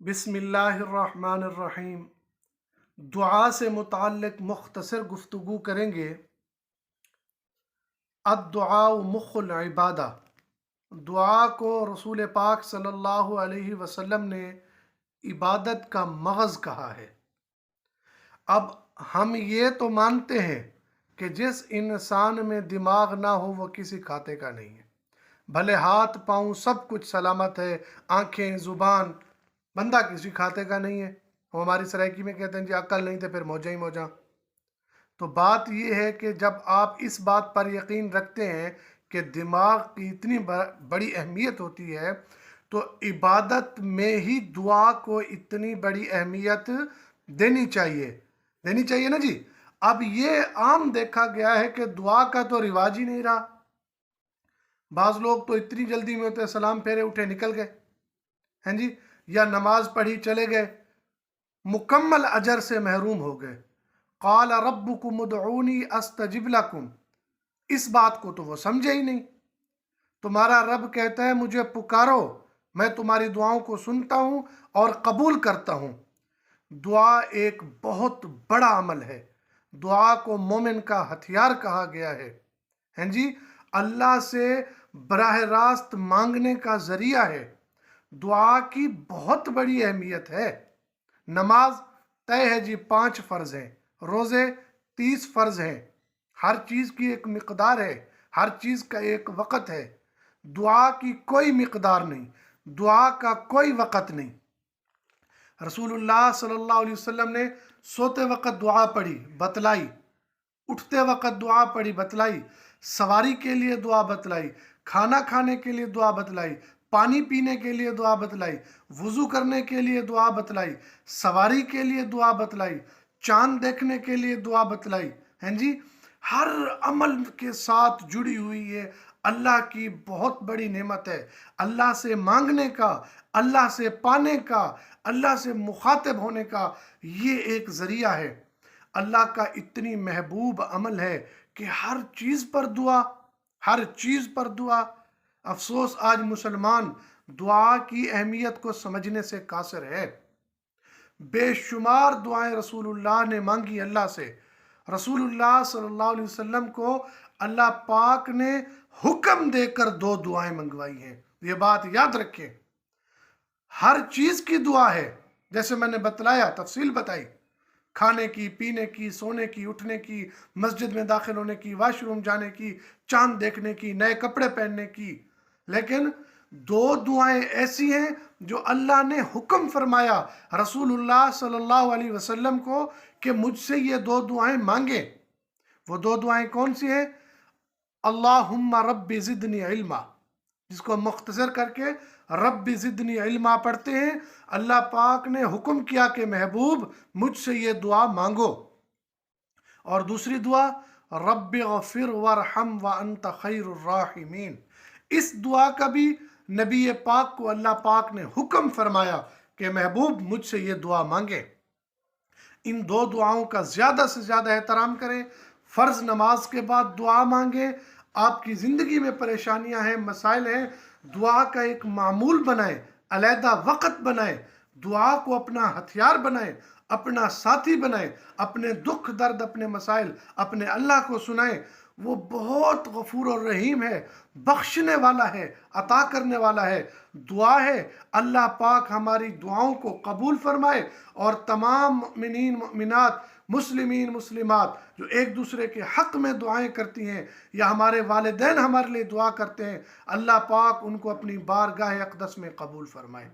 بسم اللہ الرحمن الرحیم۔ دعا سے متعلق مختصر گفتگو کریں گے۔ الدعاء مخ العبادہ، دعا کو رسول پاک صلی اللہ علیہ وسلم نے عبادت کا مغز کہا ہے۔ اب ہم یہ تو مانتے ہیں کہ جس انسان میں دماغ نہ ہو وہ کسی کھاتے کا نہیں ہے، بھلے ہاتھ پاؤں سب کچھ سلامت ہے، آنکھیں زبان، بندہ کسی کھاتے کا نہیں ہے۔ وہ ہماری سرائکی میں کہتے ہیں جی عقل نہیں تھے پھر موجہ ہی موجہ۔ تو بات یہ ہے کہ جب آپ اس بات پر یقین رکھتے ہیں کہ دماغ کی اتنی بڑی اہمیت ہوتی ہے تو عبادت میں ہی دعا کو اتنی بڑی اہمیت دینی چاہیے نا جی۔ اب یہ عام دیکھا گیا ہے کہ دعا کا تو رواج ہی نہیں رہا۔ بعض لوگ تو اتنی جلدی میں ہوتے سلام پھیرے اٹھے نکل گئے ہیں جی، یا نماز پڑھی چلے گئے، مکمل اجر سے محروم ہو گئے۔ قال ربکم ادعونی استجب لکم، اس بات کو تو وہ سمجھے ہی نہیں۔ تمہارا رب کہتا ہے مجھے پکارو، میں تمہاری دعاؤں کو سنتا ہوں اور قبول کرتا ہوں۔ دعا ایک بہت بڑا عمل ہے، دعا کو مومن کا ہتھیار کہا گیا ہے ہیں جی، اللہ سے براہ راست مانگنے کا ذریعہ ہے۔ دعا کی بہت بڑی اہمیت ہے۔ نماز طے ہے جی 5 فرض ہیں، روزے 30 فرض ہیں، ہر چیز کی ایک مقدار ہے، ہر چیز کا ایک وقت ہے۔ دعا کی کوئی مقدار نہیں، دعا کا کوئی وقت نہیں۔ رسول اللہ صلی اللہ علیہ وسلم نے سوتے وقت دعا پڑھی بتلائی، اٹھتے وقت دعا پڑھی بتلائی، سواری کے لیے دعا بتلائی، کھانا کھانے کے لیے دعا بتلائی، پانی پینے کے لیے دعا بتلائی، وضو کرنے کے لیے دعا بتلائی، سواری کے لیے دعا بتلائی، چاند دیکھنے کے لیے دعا بتلائی ہیں جی۔ ہر عمل کے ساتھ جڑی ہوئی ہے، اللہ کی بہت بڑی نعمت ہے۔ اللہ سے مانگنے کا، اللہ سے پانے کا، اللہ سے مخاطب ہونے کا یہ ایک ذریعہ ہے۔ اللہ کا اتنی محبوب عمل ہے کہ ہر چیز پر دعا، ہر چیز پر دعا۔ افسوس آج مسلمان دعا کی اہمیت کو سمجھنے سے قاصر ہے۔ بے شمار دعائیں رسول اللہ نے مانگی اللہ سے۔ رسول اللہ صلی اللہ علیہ وسلم کو اللہ پاک نے حکم دے کر 2 دعائیں منگوائی ہیں، یہ بات یاد رکھیں۔ ہر چیز کی دعا ہے، جیسے میں نے بتلایا، تفصیل بتائی، کھانے کی، پینے کی، سونے کی، اٹھنے کی، مسجد میں داخل ہونے کی، واش روم جانے کی، چاند دیکھنے کی، نئے کپڑے پہننے کی۔ لیکن 2 دعائیں ایسی ہیں جو اللہ نے حکم فرمایا رسول اللہ صلی اللہ علیہ وسلم کو کہ مجھ سے یہ 2 دعائیں مانگیں۔ وہ 2 دعائیں کون سی ہیں؟ اللہم رب زدنی علما، جس کو مختصر کر کے رب زدنی علما پڑھتے ہیں۔ اللہ پاک نے حکم کیا کہ محبوب مجھ سے یہ دعا مانگو۔ اور دوسری دعا رب اغفر وارحم وانت خیر الراحمین، اس دعا کا بھی نبی پاک کو اللہ پاک نے حکم فرمایا کہ محبوب مجھ سے یہ دعا مانگے۔ ان 2 دعاؤں کا زیادہ سے زیادہ احترام کریں۔ فرض نماز کے بعد دعا مانگیں۔ آپ کی زندگی میں پریشانیاں ہیں، مسائل ہیں، دعا کا ایک معمول بنائیں، علیحدہ وقت بنائیں، دعا کو اپنا ہتھیار بنائیں، اپنا ساتھی بنائیں، اپنے دکھ درد، اپنے مسائل اپنے اللہ کو سنائیں۔ وہ بہت غفور الرحیم ہے، بخشنے والا ہے، عطا کرنے والا ہے۔ دعا ہے اللہ پاک ہماری دعاؤں کو قبول فرمائے اور تمام مؤمنین مؤمنات، مسلمین مسلمات جو ایک دوسرے کے حق میں دعائیں کرتی ہیں یا ہمارے والدین ہمارے لیے دعا کرتے ہیں، اللہ پاک ان کو اپنی بارگاہ اقدس میں قبول فرمائے۔